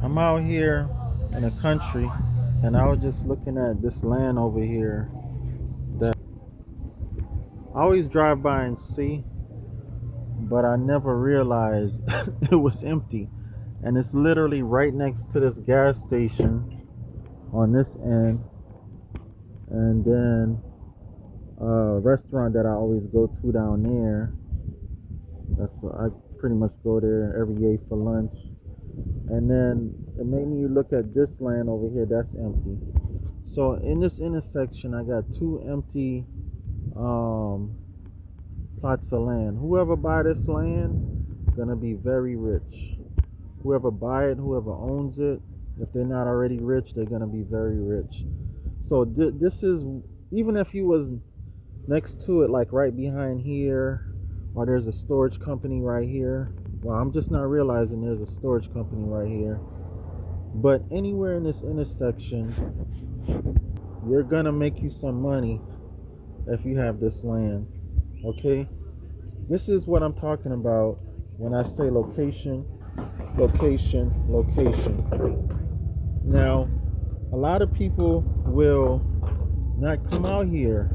I'm out here in the country and I was just looking at this land over here that I always drive by and see, but I never realized it was empty. And it's literally right next to this gas station on this end, and then a restaurant that I always go to down there. I pretty much go there every day for lunch. And then it made me look at this land over here that's empty. So in this intersection, I got two empty um, plots of land. Whoever buy this land, gonna be very rich. Whoever buy it, whoever owns it, if they're not already rich, they're gonna be very rich. So this is, even if you was next to it, like right behind here, or there's a storage company right here. Well, I'm just not realizing there's a storage company right here. But anywhere in this intersection, you're gonna make you some money if you have this land. Okay? This is what I'm talking about when I say location, location, location. Now, a lot of people will not come out here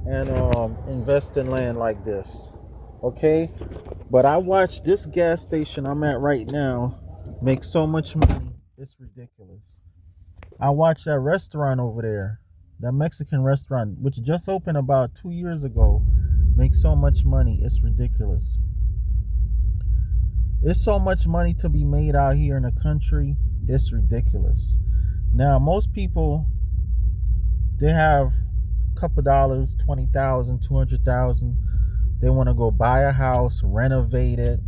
and invest in land like this. Okay? But I watch this gas station I'm at right now make so much money. It's ridiculous. I watched that restaurant over there, that Mexican restaurant, which just opened about 2 years ago, make so much money. It's ridiculous. It's so much money to be made out here in the country. It's ridiculous. Now, most people, they have a couple dollars, 20,000, 200,000. They want to go buy a house, renovate it,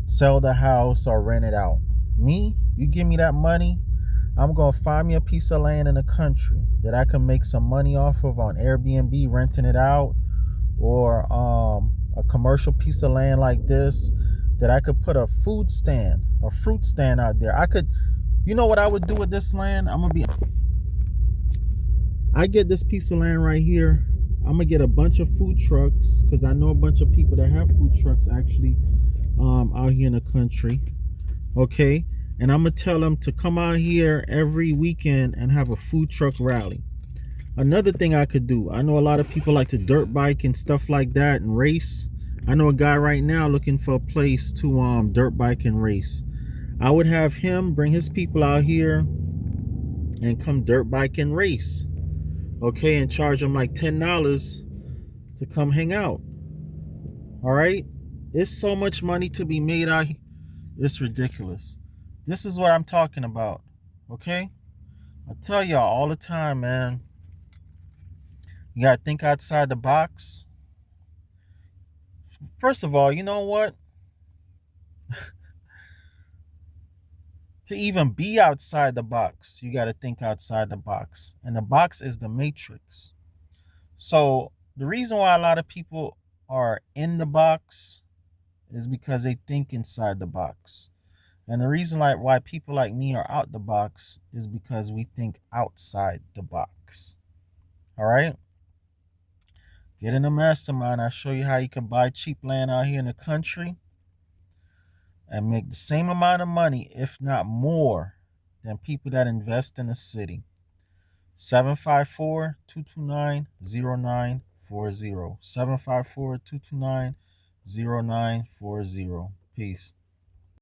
sell the house, or rent it out. Me, you give me that money, I'm going to find me a piece of land in the country that I can make some money off of on Airbnb, renting it out, or a commercial piece of land like this that I could put a food stand, a fruit stand out there. I could, you know what I would do with this land? I get this piece of land right here. I'm going to get a bunch of food trucks because I know a bunch of people that have food trucks actually out here in the country. Okay? And I'm going to tell them to come out here every weekend and have a food truck rally. Another thing I could do, I know a lot of people like to dirt bike and stuff like that and race. I know a guy right now looking for a place to dirt bike and race. I would have him bring his people out here and come dirt bike and race. Okay, and charge them like $10 to come hang out. All right? It's so much money to be made out here. It's ridiculous. This is what I'm talking about. Okay? I tell y'all all the time, man. You gotta think outside the box. First of all, you know what? To even be outside the box, you gotta think outside the box. And the box is the matrix. So the reason why a lot of people are in the box is because they think inside the box. And the reason like why people like me are out the box is because we think outside the box. All right? Get in the mastermind. I'll show you how you can buy cheap land out here in the country and make the same amount of money, if not more, than people that invest in the city. 754-229-0940. 754-229-0940. Peace.